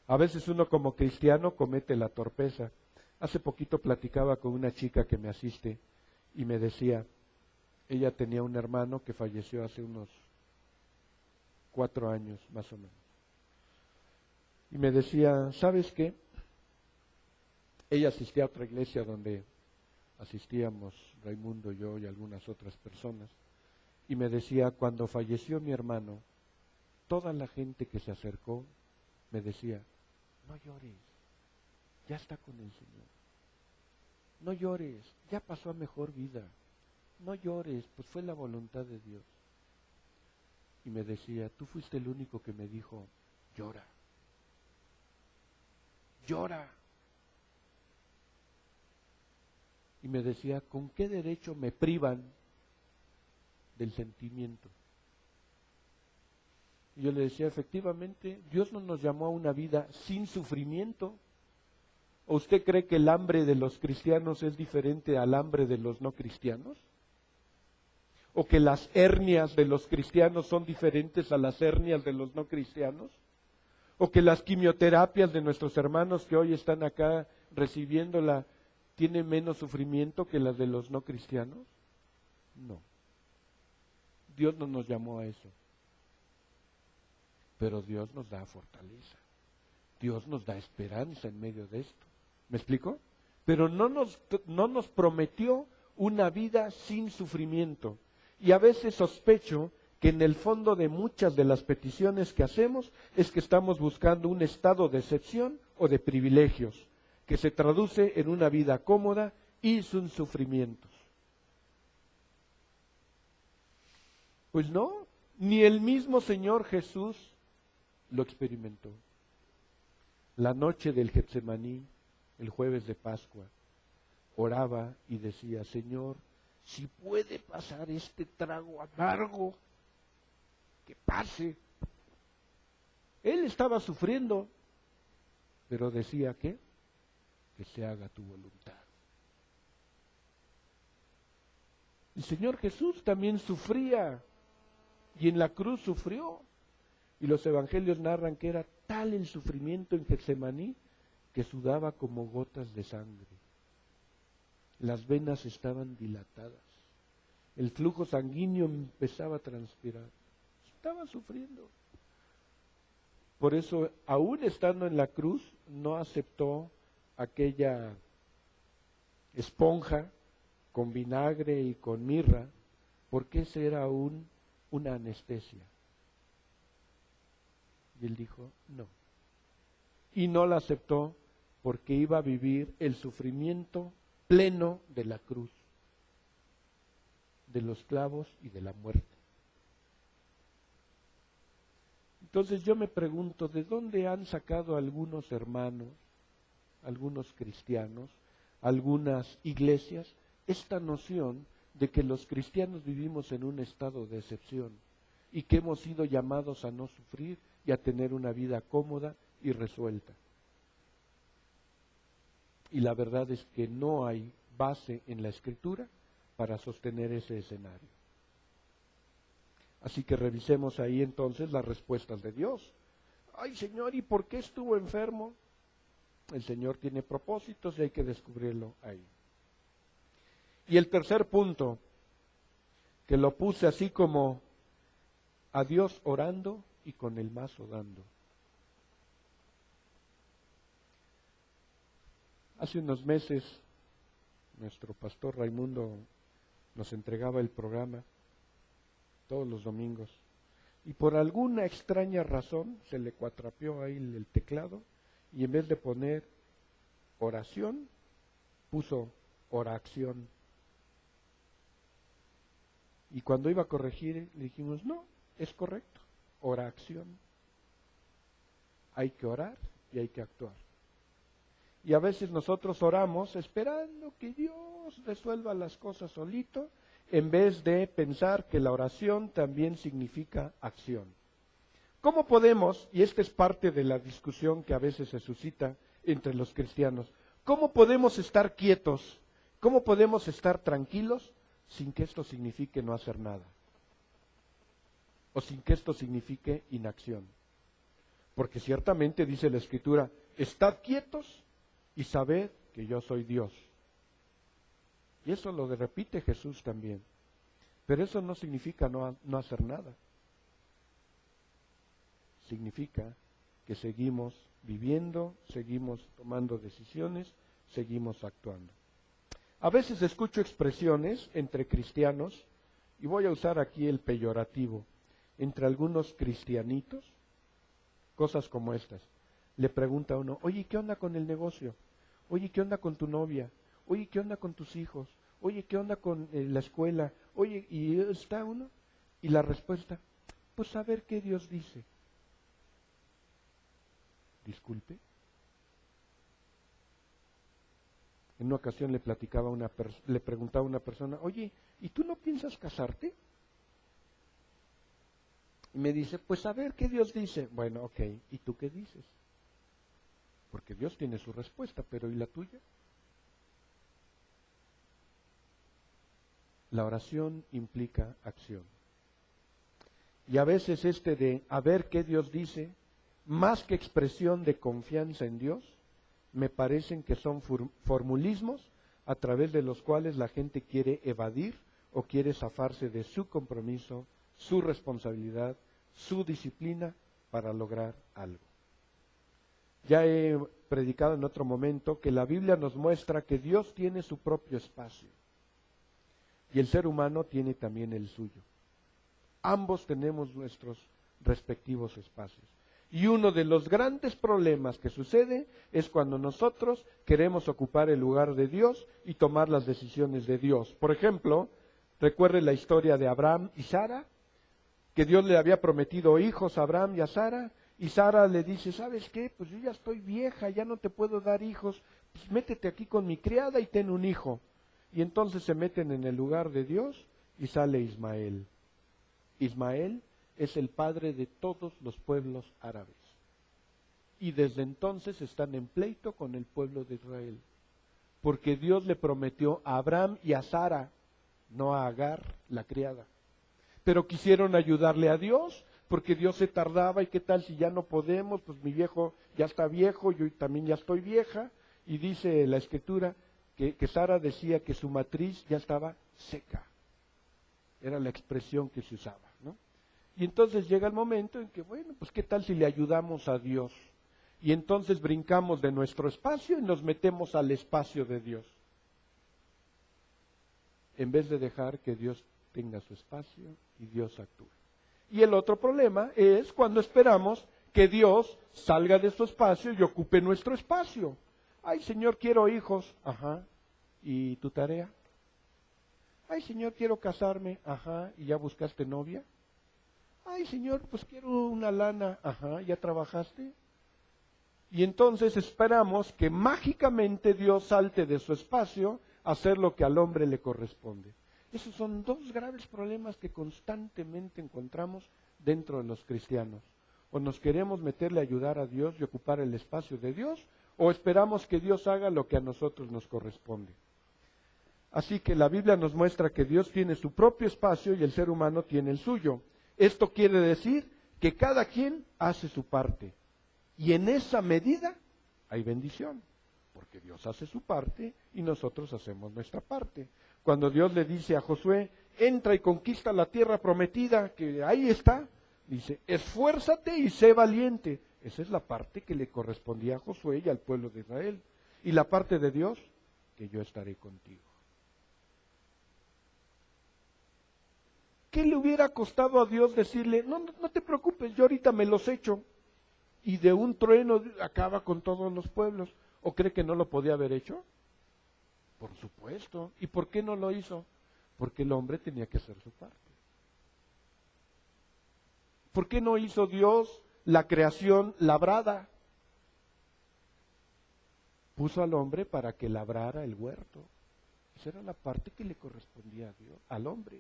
A veces uno como cristiano comete la torpeza. Hace poquito platicaba con una chica que me asiste y me decía, ella tenía un hermano que falleció hace unos 4 años más o menos. Y me decía, ¿sabes qué? Ella asistía a otra iglesia donde asistíamos Raimundo, yo y algunas otras personas. Y me decía, cuando falleció mi hermano, toda la gente que se acercó me decía, no llores, ya está con el Señor. No llores, ya pasó a mejor vida. No llores, pues fue la voluntad de Dios. Y me decía, tú fuiste el único que me dijo, llora. Llora. Y me decía, ¿con qué derecho me privan del sentimiento? Y yo le decía, efectivamente, Dios no nos llamó a una vida sin sufrimiento. ¿O usted cree que el hambre de los cristianos es diferente al hambre de los no cristianos? ¿O que las hernias de los cristianos son diferentes a las hernias de los no cristianos? ¿O que las quimioterapias de nuestros hermanos que hoy están acá recibiéndola tienen menos sufrimiento que las de los no cristianos? No. Dios no nos llamó a eso. Pero Dios nos da fortaleza. Dios nos da esperanza en medio de esto. ¿Me explico? Pero no nos prometió una vida sin sufrimiento. Y a veces sospecho que en el fondo de muchas de las peticiones que hacemos es que estamos buscando un estado de excepción o de privilegios, que se traduce en una vida cómoda y sin sufrimientos. Pues no, ni el mismo Señor Jesús lo experimentó. La noche del Getsemaní, el jueves de Pascua, oraba y decía, Señor, si puede pasar este trago amargo, que pase. Él estaba sufriendo, pero decía que se haga tu voluntad. El Señor Jesús también sufría y en la cruz sufrió. Y los evangelios narran que era tal el sufrimiento en Getsemaní que sudaba como gotas de sangre. Las venas estaban dilatadas. El flujo sanguíneo empezaba a transpirar. Estaba sufriendo. Por eso, aún estando en la cruz, no aceptó aquella esponja con vinagre y con mirra, porque ese era aún una anestesia. Y él dijo, no. Y no la aceptó porque iba a vivir el sufrimiento pleno de la cruz, de los clavos y de la muerte. Entonces yo me pregunto, ¿de dónde han sacado algunos hermanos, algunos cristianos, algunas iglesias, esta noción de que los cristianos vivimos en un estado de excepción y que hemos sido llamados a no sufrir y a tener una vida cómoda y resuelta? Y la verdad es que no hay base en la Escritura para sostener ese escenario. Así que revisemos ahí entonces las respuestas de Dios. Ay, Señor, ¿y por qué estuvo enfermo? El Señor tiene propósitos y hay que descubrirlo ahí. Y el tercer punto, que lo puse así como a Dios orando y con el mazo dando. Hace unos meses, nuestro pastor Raimundo nos entregaba el programa todos los domingos, y por alguna extraña razón se le cuatrapeó ahí el teclado, y en vez de poner oración, puso oración. Y cuando iba a corregir, le dijimos, no, es correcto, oración. Hay que orar y hay que actuar. Y a veces nosotros oramos esperando que Dios resuelva las cosas solito, en vez de pensar que la oración también significa acción. ¿Cómo podemos, y esta es parte de la discusión que a veces se suscita entre los cristianos, cómo podemos estar quietos, cómo podemos estar tranquilos sin que esto signifique no hacer nada? O sin que esto signifique inacción. Porque ciertamente dice la Escritura, estad quietos y sabed que yo soy Dios. Y eso lo repite Jesús también. Pero eso no significa no hacer nada. Significa que seguimos viviendo, seguimos tomando decisiones, seguimos actuando. A veces escucho expresiones entre cristianos, y voy a usar aquí el peyorativo, entre algunos cristianitos, cosas como estas. Le pregunta a uno, oye, ¿qué onda con el negocio? Oye, ¿qué onda con tu novia? Oye, ¿qué onda con tus hijos? Oye, ¿qué onda con la escuela? Oye, ¿y está uno? Y la respuesta, pues a ver qué Dios dice. Disculpe. En una ocasión le preguntaba a una persona, oye, ¿y tú no piensas casarte? Y me dice, pues a ver qué Dios dice. Bueno, ok, ¿y tú qué dices? Porque Dios tiene su respuesta, pero ¿y la tuya? La oración implica acción. Y a veces de a ver qué Dios dice, más que expresión de confianza en Dios, me parecen que son formulismos a través de los cuales la gente quiere evadir o quiere zafarse de su compromiso, su responsabilidad, su disciplina para lograr algo. Ya he predicado en otro momento que la Biblia nos muestra que Dios tiene su propio espacio y el ser humano tiene también el suyo. Ambos tenemos nuestros respectivos espacios. Y uno de los grandes problemas que sucede es cuando nosotros queremos ocupar el lugar de Dios y tomar las decisiones de Dios. Por ejemplo, recuerde la historia de Abraham y Sara, que Dios le había prometido hijos a Abraham y a Sara, y Sara le dice, ¿sabes qué? Pues yo ya estoy vieja, ya no te puedo dar hijos, pues métete aquí con mi criada y ten un hijo. Y entonces se meten en el lugar de Dios y sale Ismael. Ismael es el padre de todos los pueblos árabes. Y desde entonces están en pleito con el pueblo de Israel. Porque Dios le prometió a Abraham y a Sara, no a Agar, la criada. Pero quisieron ayudarle a Dios, porque Dios se tardaba, y qué tal si ya no podemos, pues mi viejo ya está viejo, yo también ya estoy vieja, y dice la Escritura que Sara decía que su matriz ya estaba seca. Era la expresión que se usaba, ¿no? Y entonces llega el momento en que, bueno, pues qué tal si le ayudamos a Dios. Y entonces brincamos de nuestro espacio y nos metemos al espacio de Dios, en vez de dejar que Dios tenga su espacio y Dios actúe. Y el otro problema es cuando esperamos que Dios salga de su espacio y ocupe nuestro espacio. Ay, Señor, quiero hijos. Ajá. ¿Y tu tarea? Ay, Señor, quiero casarme. Ajá. ¿Y ya buscaste novia? Ay, Señor, pues quiero una lana. Ajá. ¿Ya trabajaste? Y entonces esperamos que mágicamente Dios salte de su espacio a hacer lo que al hombre le corresponde. Esos son dos graves problemas que constantemente encontramos dentro de los cristianos. O nos queremos meterle a ayudar a Dios y ocupar el espacio de Dios, o esperamos que Dios haga lo que a nosotros nos corresponde. Así que la Biblia nos muestra que Dios tiene su propio espacio y el ser humano tiene el suyo. Esto quiere decir que cada quien hace su parte. Y en esa medida hay bendición, porque Dios hace su parte y nosotros hacemos nuestra parte. Cuando Dios le dice a Josué, entra y conquista la tierra prometida, que ahí está, dice, esfuérzate y sé valiente. Esa es la parte que le correspondía a Josué y al pueblo de Israel. Y la parte de Dios, que yo estaré contigo. ¿Qué le hubiera costado a Dios decirle, no te preocupes, yo ahorita me los echo? Y de un trueno acaba con todos los pueblos. ¿O cree que no lo podía haber hecho? Por supuesto. ¿Y por qué no lo hizo? Porque el hombre tenía que hacer su parte. ¿Por qué no hizo Dios la creación labrada? Puso al hombre para que labrara el huerto. Esa era la parte que le correspondía a Dios, al hombre.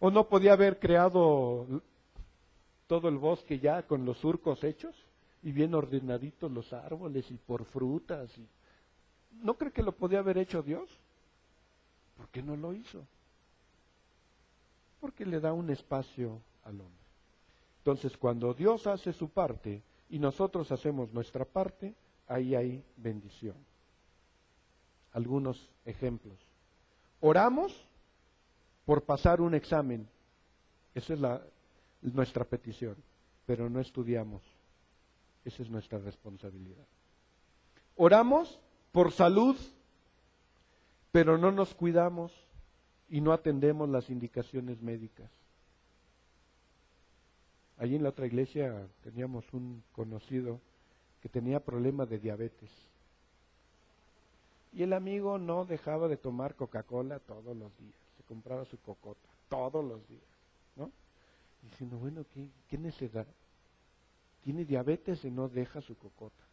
¿O no podía haber creado todo el bosque ya con los surcos hechos y bien ordenaditos los árboles y por frutas? ¿No cree que lo podía haber hecho Dios? ¿Por qué no lo hizo? Porque le da un espacio al hombre. Entonces, cuando Dios hace su parte y nosotros hacemos nuestra parte, ahí hay bendición. Algunos ejemplos. Oramos por pasar un examen. Esa es nuestra petición, pero no estudiamos. Esa es nuestra responsabilidad. Oramos por salud, pero no nos cuidamos y no atendemos las indicaciones médicas. Allí en la otra iglesia teníamos un conocido que tenía problemas de diabetes. Y el amigo no dejaba de tomar Coca-Cola todos los días. Se compraba su cocota todos los días, ¿no? Diciendo, bueno, ¿qué necesidad? Tiene diabetes y no deja su cocota.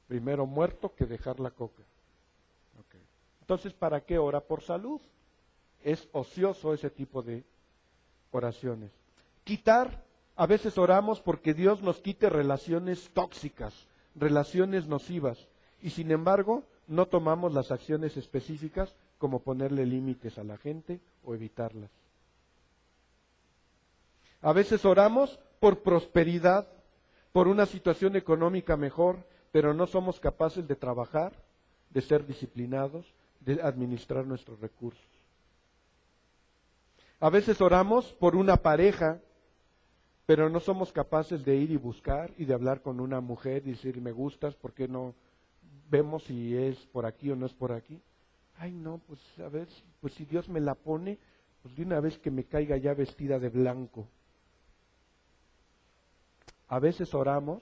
Primero muerto que dejar la coca. Okay. Entonces, ¿para qué ora por salud? Es ocioso ese tipo de oraciones. Quitar, a veces oramos porque Dios nos quite relaciones tóxicas, relaciones nocivas, y sin embargo no tomamos las acciones específicas como ponerle límites a la gente o evitarlas. A veces oramos por prosperidad, por una situación económica mejor, pero no somos capaces de trabajar, de ser disciplinados, de administrar nuestros recursos. A veces oramos por una pareja, pero no somos capaces de ir y buscar y de hablar con una mujer y decir, me gustas, ¿por qué no vemos si es por aquí o no es por aquí? Ay, no, pues a ver, pues si Dios me la pone, pues de una vez que me caiga ya vestida de blanco. A veces oramos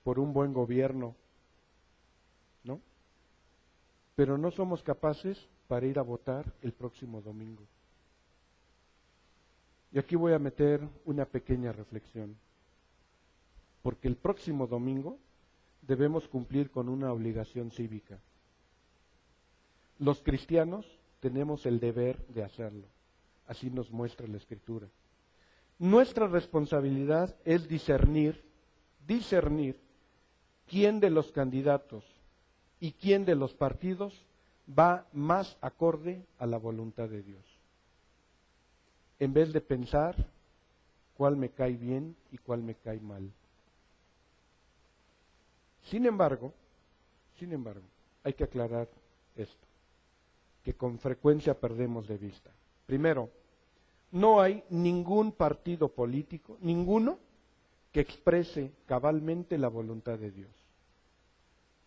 por un buen gobierno, ¿no? Pero no somos capaces para ir a votar el próximo domingo. Y aquí voy a meter una pequeña reflexión, porque el próximo domingo debemos cumplir con una obligación cívica. Los cristianos tenemos el deber de hacerlo, así nos muestra la Escritura. Nuestra responsabilidad es discernir quién de los candidatos y quién de los partidos va más acorde a la voluntad de Dios, en vez de pensar cuál me cae bien y cuál me cae mal. Sin embargo, hay que aclarar esto, que con frecuencia perdemos de vista. Primero, no hay ningún partido político, ninguno, que exprese cabalmente la voluntad de Dios.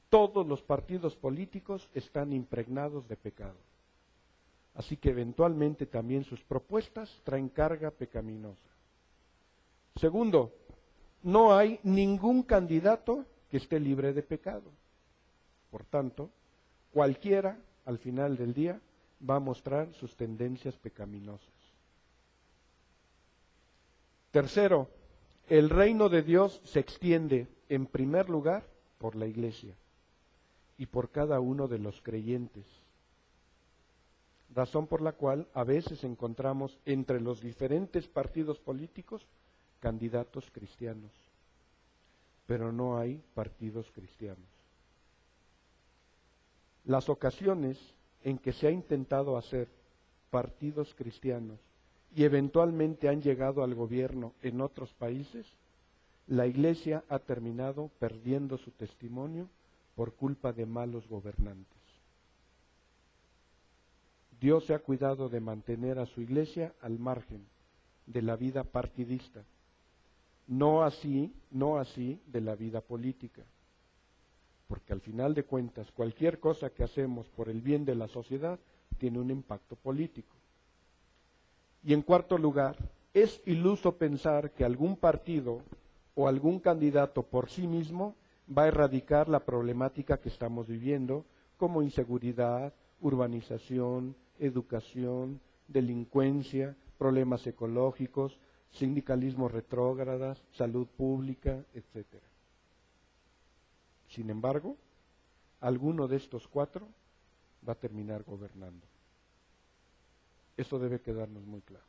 Todos los partidos políticos están impregnados de pecado. Así que eventualmente también sus propuestas traen carga pecaminosa. Segundo, no hay ningún candidato que esté libre de pecado. Por tanto, cualquiera, al final del día, va a mostrar sus tendencias pecaminosas. Tercero, el reino de Dios se extiende, en primer lugar, por la Iglesia y por cada uno de los creyentes. Razón por la cual a veces encontramos entre los diferentes partidos políticos candidatos cristianos, pero no hay partidos cristianos. Las ocasiones en que se ha intentado hacer partidos cristianos y eventualmente han llegado al gobierno en otros países, la Iglesia ha terminado perdiendo su testimonio por culpa de malos gobernantes. Dios se ha cuidado de mantener a su Iglesia al margen de la vida partidista, no así de la vida política, porque al final de cuentas cualquier cosa que hacemos por el bien de la sociedad tiene un impacto político. Y en cuarto lugar, es iluso pensar que algún partido o algún candidato por sí mismo va a erradicar la problemática que estamos viviendo, como inseguridad, urbanización, educación, delincuencia, problemas ecológicos, sindicalismo retrógradas, salud pública, etc. Sin embargo, alguno de estos cuatro va a terminar gobernando. Eso debe quedarnos muy claro.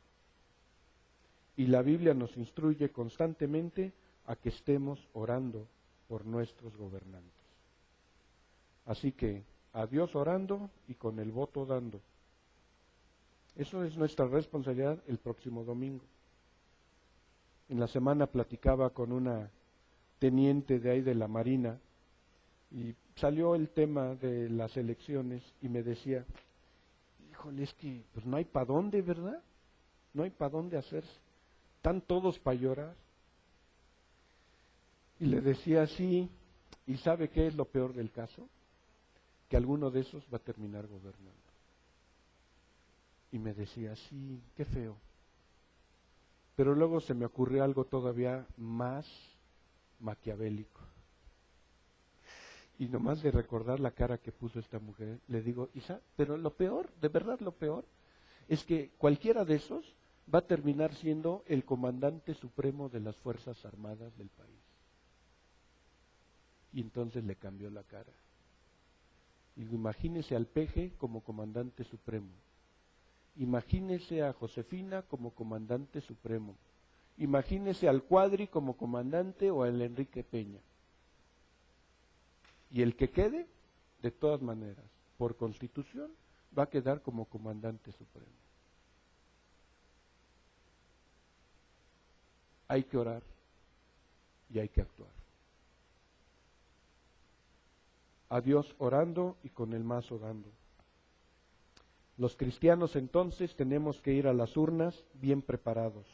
Y la Biblia nos instruye constantemente a que estemos orando por nuestros gobernantes. Así que, a Dios orando y con el voto dando. Eso es nuestra responsabilidad el próximo domingo. En la semana platicaba con una teniente de ahí de la Marina y salió el tema de las elecciones y me decía, híjole, es que pues no hay para dónde, ¿verdad? No hay para dónde hacerse. Están todos para llorar. Y le decía, sí, ¿y sabe qué es lo peor del caso? Que alguno de esos va a terminar gobernando. Y me decía, sí, qué feo. Pero luego se me ocurrió algo todavía más maquiavélico. Y nomás de recordar la cara que puso esta mujer, le digo, Isa, pero lo peor, de verdad lo peor, es que cualquiera de esos va a terminar siendo el comandante supremo de las Fuerzas Armadas del país. Y entonces le cambió la cara. Digo, imagínese al Peje como comandante supremo. Imagínese a Josefina como comandante supremo. Imagínese al Cuadri como comandante o al Enrique Peña. Y el que quede, de todas maneras, por constitución, va a quedar como comandante supremo. Hay que orar y hay que actuar. A Dios orando y con el mazo dando. Los cristianos entonces tenemos que ir a las urnas bien preparados,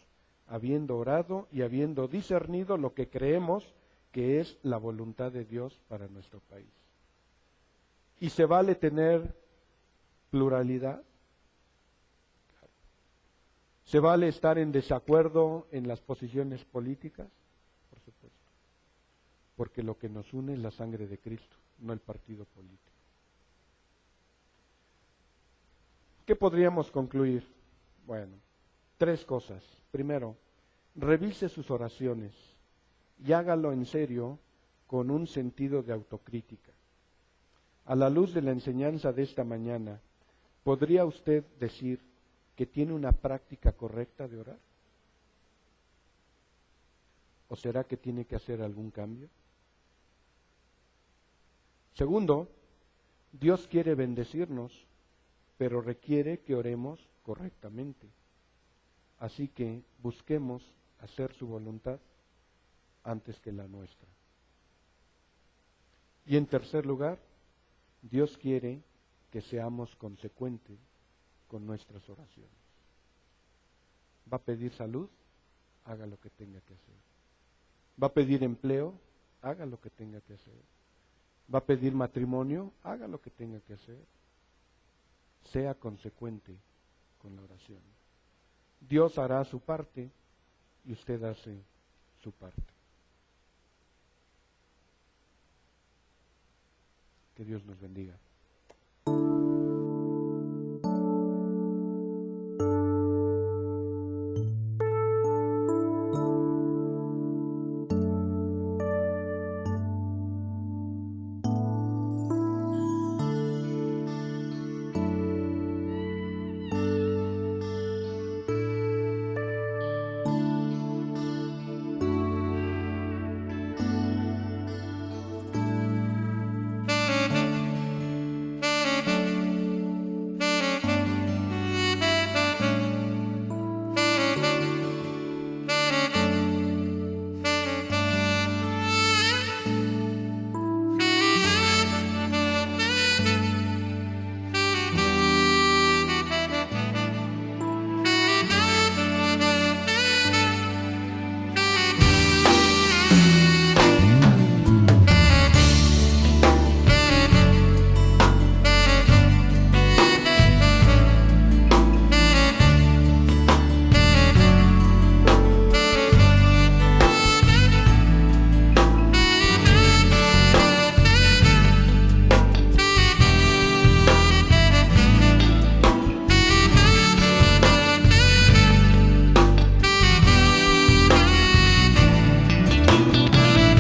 habiendo orado y habiendo discernido lo que creemos que es la voluntad de Dios para nuestro país. ¿Y se vale tener pluralidad? ¿Se vale estar en desacuerdo en las posiciones políticas? Por supuesto. Porque lo que nos une es la sangre de Cristo, no el partido político. ¿Qué podríamos concluir? Bueno, 3 cosas. Primero, revise sus oraciones y hágalo en serio con un sentido de autocrítica. A la luz de la enseñanza de esta mañana, ¿podría usted decir que tiene una práctica correcta de orar? ¿O será que tiene que hacer algún cambio? Segundo, Dios quiere bendecirnos, pero requiere que oremos correctamente. Así que busquemos hacer su voluntad antes que la nuestra. Y en tercer lugar, Dios quiere que seamos consecuentes con nuestras oraciones. ¿Va a pedir salud? Haga lo que tenga que hacer. ¿Va a pedir empleo? Haga lo que tenga que hacer. ¿Va a pedir matrimonio? Haga lo que tenga que hacer. Sea consecuente con la oración. Dios hará su parte y usted hace su parte. Que Dios nos bendiga.